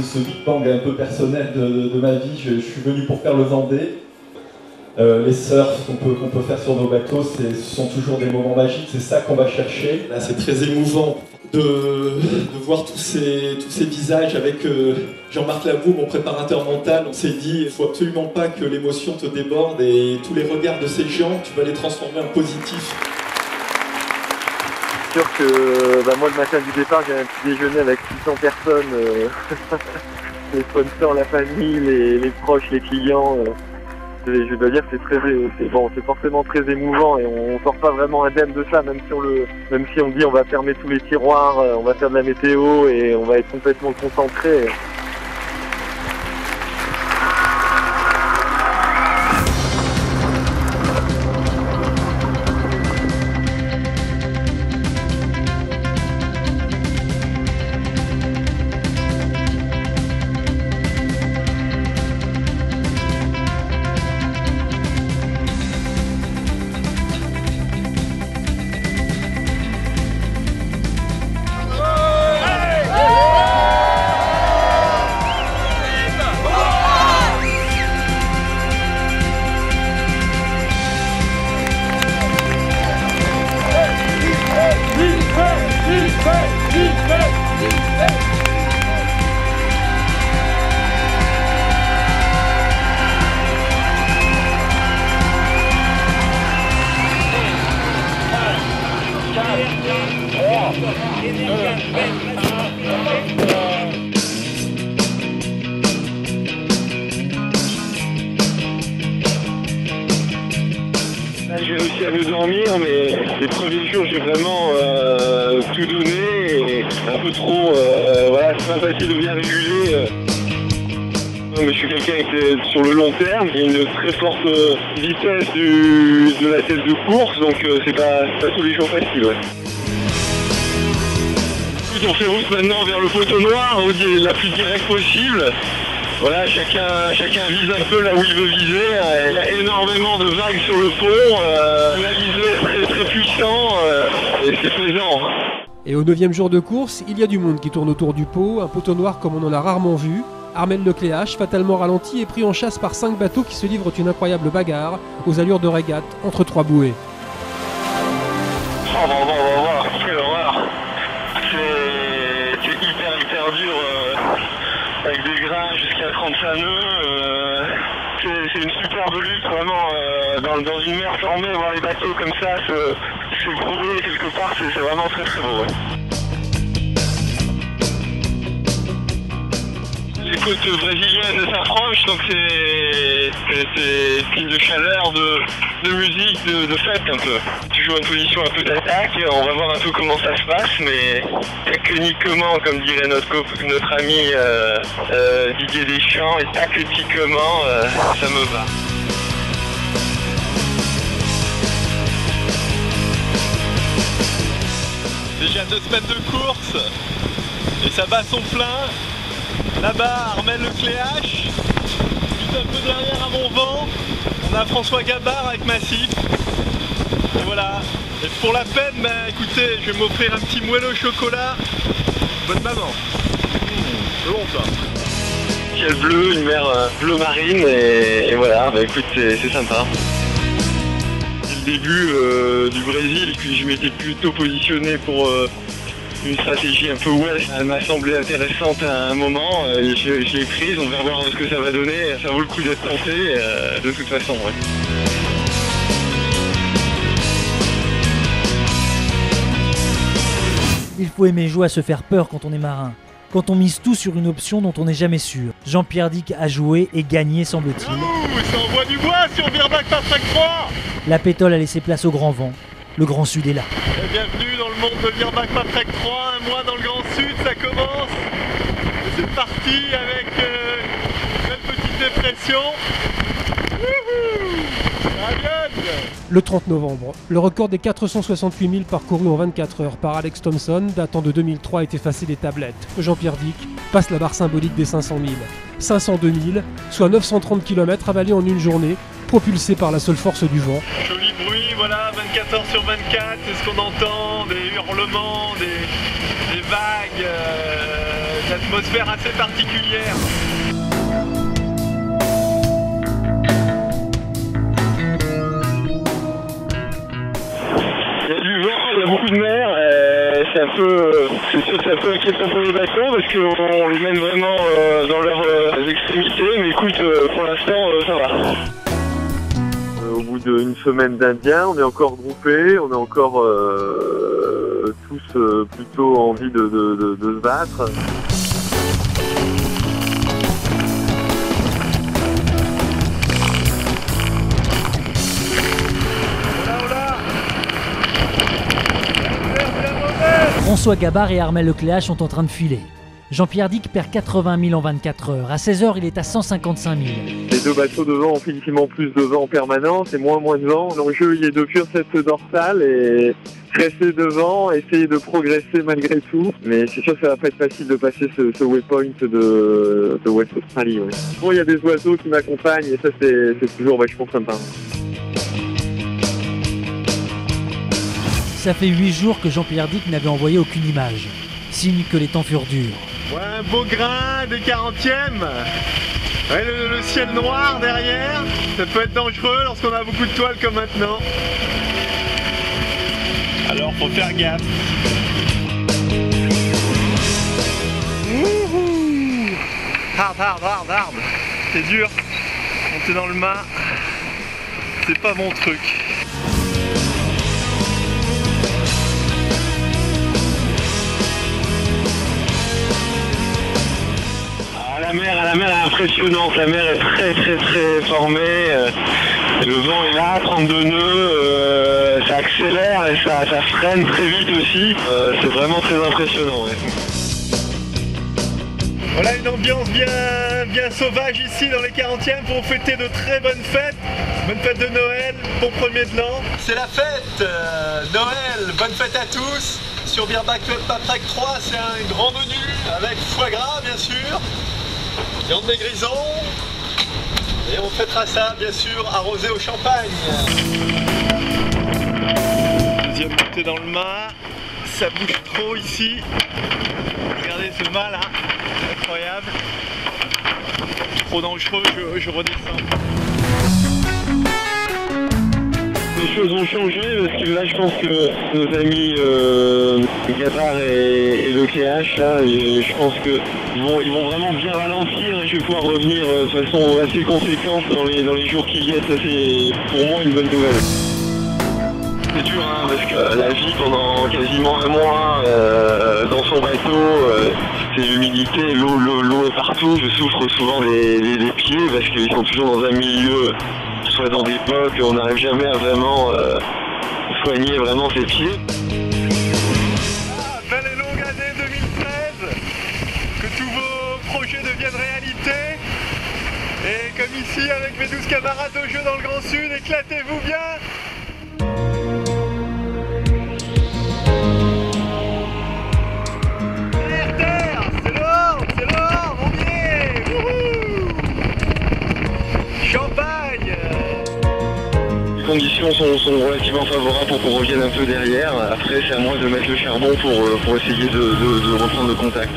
ce Big Bang un peu personnel de ma vie. Je suis venu pour faire le Vendée. Les surfs qu'on peut faire sur nos bateaux, ce sont toujours des moments magiques, c'est ça qu'on va chercher. Là, c'est très émouvant de voir tous ces visages avec Jean-Marc Labou, mon préparateur mental. On s'est dit, il ne faut absolument pas que l'émotion te déborde et tous les regards de ces gens, tu vas les transformer en positifs. C'est sûr que moi, le matin du départ, j'ai un petit déjeuner avec 600 personnes, les sponsors, la famille, les proches, les clients. Je dois dire que c'est forcément très émouvant et on sort pas vraiment indemne de ça, même si on dit on va fermer tous les tiroirs, on va faire de la météo et on va être complètement concentré. J'ai réussi à me dormir, mais les premiers jours j'ai vraiment tout donné et un peu trop, voilà, c'est pas facile de bien réguler. Mais je suis quelqu'un qui est sur le long terme, il y a une très forte vitesse de la tête de course, donc c'est pas tous les jours facile. Ouais. On fait route maintenant vers le poteau noir, la plus directe possible. Voilà, chacun vise un peu là où il veut viser. Il y a énormément de vagues sur le pont. La visée est très, très puissant et c'est plaisant. Et au 9e jour de course, il y a du monde qui tourne autour du pot, un poteau noir comme on en a rarement vu. Armel Lecléache, fatalement ralenti, est pris en chasse par 5 bateaux qui se livrent une incroyable bagarre aux allures de régate entre 3 bouées. On va voir, quelle horreur. C'est hyper dur. Avec des grains jusqu'à 35 nœuds, c'est une superbe lutte vraiment dans une mer formée, voir les bateaux comme ça se brûler quelque part, c'est vraiment très très beau. Ouais. Les côtes brésiliennes s'approchent, donc c'est signe de chaleur, de musique, de fête un peu. Toujours une position un peu d'attaque, on va voir un peu comment ça se passe, mais techniquement, comme dirait notre ami Didier Deschamps, et tactiquement, ça me va. Déjà 2 semaines de course, et ça bat son plein. Là-bas, Armel Lecléache, juste un peu derrière à mon vent, on a François Gabard avec Massif. Et voilà. Et pour la peine, écoutez, je vais m'offrir un petit moelleux au chocolat. Bonne maman. Bon ça. Ciel bleu, une mer bleu marine et voilà, écoute, c'est sympa. C'est le début du Brésil et puis je m'étais plutôt positionné pour une stratégie un peu ouest. Elle m'a semblé intéressante à un moment, je l'ai prise, on va voir ce que ça va donner, ça vaut le coup d'être tenté de toute façon. Ouais. Il faut aimer jouer à se faire peur quand on est marin, quand on mise tout sur une option dont on n'est jamais sûr. Jean-Pierre Dick a joué et gagné, semble-t-il. Ça envoie du bois sur Virbac par 3. La pétole a laissé place au grand vent. Le Grand Sud est là. Bienvenue dans le monde de Virbac Patrec 3, un mois dans le Grand Sud, ça commence. C'est parti avec une belle petite dépression. Le 30 novembre, le record des 468 000 parcourus en 24 heures par Alex Thompson, datant de 2003, est effacé des tablettes. Jean-Pierre Dick passe la barre symbolique des 500 000. 502 000, soit 930 km avalés en une journée, propulsés par la seule force du vent. Joli bruit, voilà, 24 heures sur 24, c'est ce qu'on entend, des hurlements, des vagues, une atmosphère assez particulière. Il y a du vent, il y a beaucoup de mer, c'est sûr que ça peut inquiéter pour les bateaux parce qu'on les mène vraiment dans leurs extrémités, mais écoute, pour l'instant ça va. Au bout d'une semaine d'Indiens, on est encore groupés, on a encore tous plutôt envie de se battre. François Gabard et Armel Lecléache sont en train de filer. Jean-Pierre Dick perd 80 000 en 24 heures. À 16 heures, il est à 155 000. Les deux bateaux devant ont infiniment plus de vent en permanence et moins de vent. L'enjeu, il est de fuir cette dorsale et rester devant, essayer de progresser malgré tout. Mais c'est sûr que ça va pas être facile de passer ce waypoint de West Australie. Ouais. Bon, il y a des oiseaux qui m'accompagnent et ça, c'est toujours vachement sympa. Ça fait 8 jours que Jean-Pierre Dick n'avait envoyé aucune image. Signe que les temps furent durs. Ouais, un beau grain des 40e. Ouais, le ciel noir derrière. Ça peut être dangereux lorsqu'on a beaucoup de toiles comme maintenant. Alors faut faire gaffe. Wouhou! Hard. C'est dur. Monter dans le mât, c'est pas mon truc. La mer est impressionnante, la mer est très formée, le vent est là, 32 nœuds, ça accélère et ça freine très vite aussi, c'est vraiment très impressionnant. Ouais. Voilà une ambiance bien sauvage ici dans les 40e pour fêter de très bonnes fêtes. Bonne fête de Noël, bon premier de l'an. C'est la fête, Noël, bonne fête à tous. Sur Beerback Patrack 3, c'est un grand menu avec foie gras bien sûr. Viande des grisons, et on fêtera ça bien sûr arrosé au champagne. Deuxième montée dans le mât, ça bouge trop ici. Regardez ce mât là, incroyable. Trop dangereux, je redescends. Les choses ont changé parce que là je pense que nos amis Gabard et Lecléache là, je pense que ils vont vraiment bien ralentir et je vais pouvoir revenir de façon assez conséquente dans les jours qui viennent. Ça c'est pour moi une bonne nouvelle. C'est dur hein, parce que la vie pendant quasiment un mois dans son bateau, c'est l'humidité, l'eau est partout, je souffre souvent des pieds parce qu'ils sont toujours dans un milieu soit dans des bocs, on n'arrive jamais à vraiment soigner vraiment ses pieds. Belle et longue année 2013, que tous vos projets deviennent réalité. Et comme ici avec mes 12 camarades de jeu dans le Grand Sud, éclatez-vous bien. C'est l'or, mon pied. Wouhou. Champagne. Les conditions sont relativement favorables pour qu'on revienne un peu derrière. Après, c'est à moi de mettre le charbon pour essayer de reprendre le contact.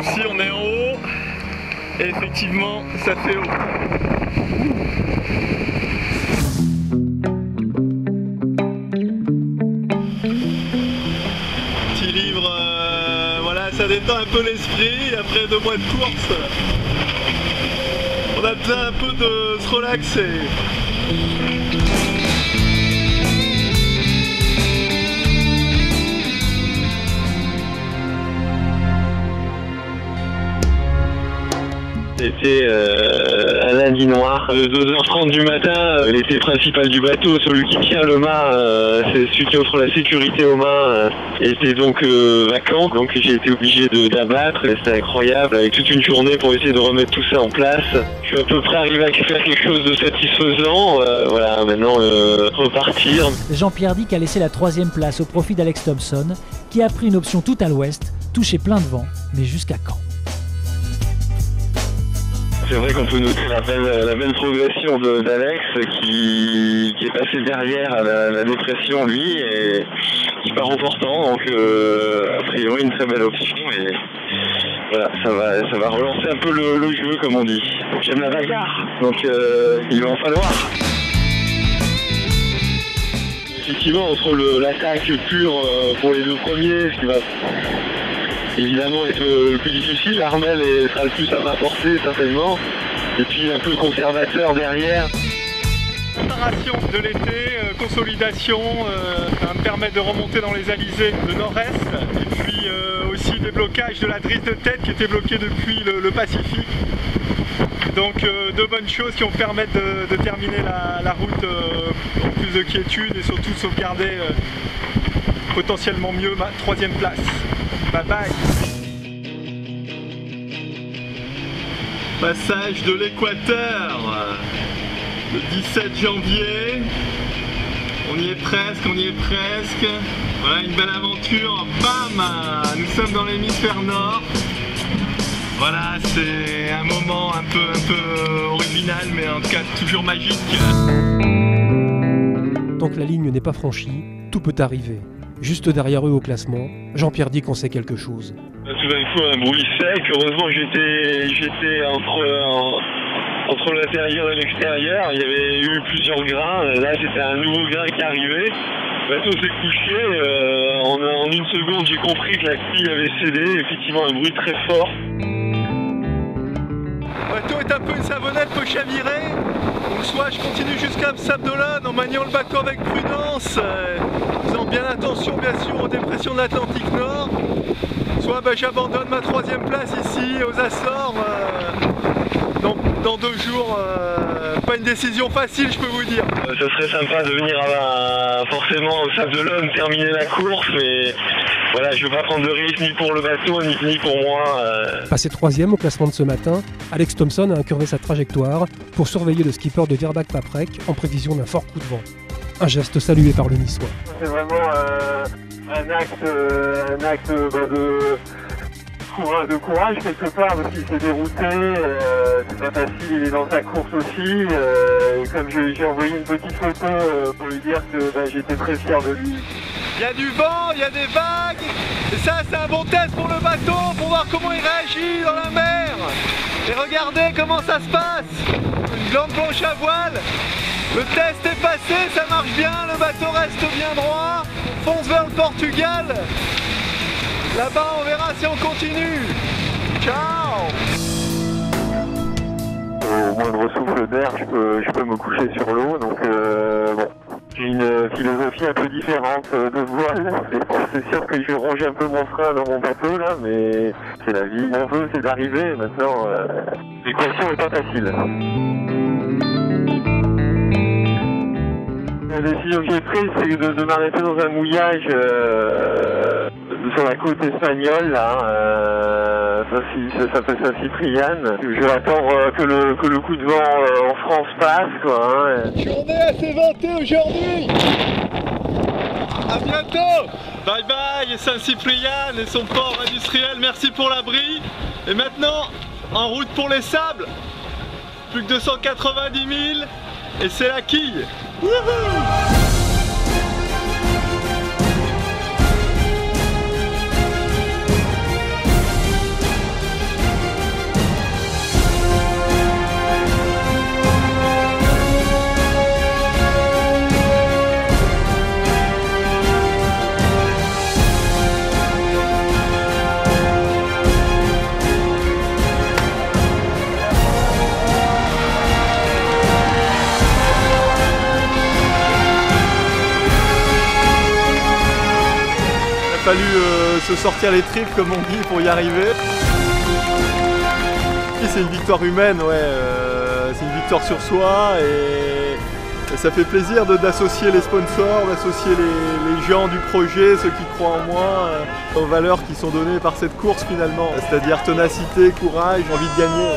Ici, on est en haut. Et effectivement, ça fait haut. Petit livre, voilà, ça détend un peu l'esprit après 2 mois de course. On a besoin un peu de se relaxer. C'était un lundi noir, 2h30 du matin, l'essai principal du bateau, celui qui tient le mât, c'est celui qui offre la sécurité au mât, était donc vacant, donc j'ai été obligé d'abattre, et c'était incroyable, avec toute une journée pour essayer de remettre tout ça en place. Je suis à peu près arrivé à faire quelque chose de satisfaisant, voilà, maintenant repartir. Jean-Pierre Dick a laissé la 3e place au profit d'Alex Thompson, qui a pris une option tout à l'ouest, touché plein de vent, mais jusqu'à quand? c'est vrai qu'on peut noter la belle progression d'Alex qui est passé derrière à la dépression lui et qui part en portant, donc a priori une très belle option et voilà, ça va relancer un peu le jeu comme on dit. J'aime la bagarre, donc il va en falloir. Effectivement, entre l'attaque pure pour les deux premiers, ce qui va évidemment être le plus difficile, Armel sera le plus à m'apporter certainement, et puis un peu conservateur derrière. Préparation de l'été, consolidation, ça me permet de remonter dans les alizés de nord-est, et puis aussi déblocage de la drisse de tête qui était bloquée depuis le Pacifique. Donc deux bonnes choses qui vont permettre de terminer la route en plus de quiétude et surtout sauvegarder potentiellement mieux ma 3e place. Bye bye. Passage de l'équateur le 17 janvier. On y est presque. Voilà une belle aventure. Bam! Nous sommes dans l'hémisphère nord. Voilà, c'est un moment un peu original, mais en tout cas toujours magique. Tant que la ligne n'est pas franchie, tout peut arriver. Juste derrière eux au classement, Jean-Pierre Dick en sait quelque chose. Tout d'un coup, un bruit sec. Heureusement, j'étais entre l'intérieur et l'extérieur. Il y avait eu plusieurs grains. Là, c'était un nouveau grain qui arrivait. Le bateau s'est couché. En une seconde, j'ai compris que la quille avait cédé. Effectivement, un bruit très fort. Le bateau est un peu une savonnette peu chavirée. Donc soit je continue jusqu'à Sabdolan en maniant le bateau avec prudence, faisant bien attention bien sûr aux dépressions de l'Atlantique Nord, soit j'abandonne ma 3e place ici aux Açores. Dans 2 jours, pas une décision facile je peux vous dire. Ça serait sympa de venir forcément au Sabdolan terminer la course, mais voilà, je ne veux pas prendre de risque ni pour le bateau ni pour moi. Passé 3e au classement de ce matin, Alex Thomson a incurvé sa trajectoire pour surveiller le skipper de Virbac-Paprec en prévision d'un fort coup de vent. Un geste salué par le Niçois. C'est vraiment un acte de courage quelque part parce qu'il s'est dérouté, c'est pas facile, il est dans sa course aussi. Et comme j'ai envoyé une petite photo pour lui dire que j'étais très fier de lui. Il y a du vent, il y a des vagues, et ça c'est un bon test pour le bateau, pour voir comment il réagit dans la mer. Et regardez comment ça se passe, une lampe blanche à voile, le test est passé, ça marche bien, le bateau reste bien droit, on fonce vers le Portugal. Là-bas on verra si on continue. Ciao. Au moindre souffle d'air, je peux me coucher sur l'eau, donc bon. J'ai une philosophie un peu différente de voile. C'est sûr que je ronge un peu mon frein dans mon bateau là, mais c'est la vie. Mon vœu c'est d'arriver. Maintenant, l'équation n'est pas facile. La décision que j'ai prise, c'est de m'arrêter dans un mouillage sur la côte espagnole, là, ça s'appelle Saint-Cyprian. Je vais attendre que le coup de vent en France passe, quoi. Hein. Journée assez ventée aujourd'hui. À bientôt. Bye bye Saint-Cyprian et son port industriel, merci pour l'abri. Et maintenant, en route pour les sables. Plus que 290 000 et c'est la quille. Wouhou! Il a fallu se sortir les tripes comme on dit pour y arriver. C'est une victoire humaine, ouais, c'est une victoire sur soi et ça fait plaisir d'associer les sponsors, d'associer les gens du projet, ceux qui croient en moi, aux valeurs qui sont données par cette course finalement, c'est-à-dire ténacité, courage, envie de gagner.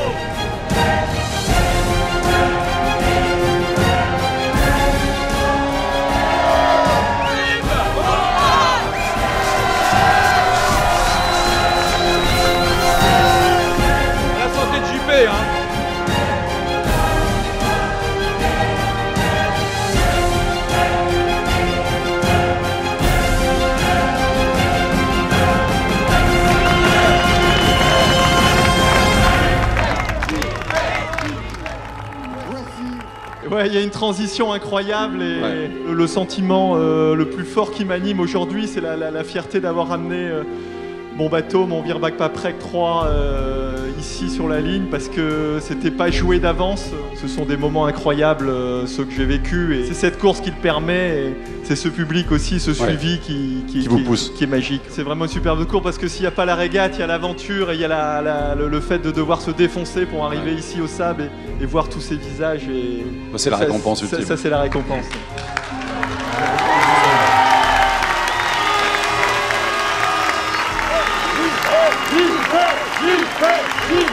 Ouais, il y a une transition incroyable et le sentiment le plus fort qui m'anime aujourd'hui, c'est la fierté d'avoir ramené mon bateau, mon Virbac Paprec 3 ici sur la ligne, parce que c'était pas joué d'avance. Ce sont des moments incroyables, ceux que j'ai vécus, et c'est cette course qui le permet, et c'est ce public aussi, ce suivi qui vous pousse. Qui est magique. C'est vraiment une superbe course, parce que s'il n'y a pas la régate, il y a l'aventure et il y a le fait de devoir se défoncer pour arriver ici au sable et voir tous ces visages. C'est la récompense ultime. Ça, c'est la récompense. Gilles,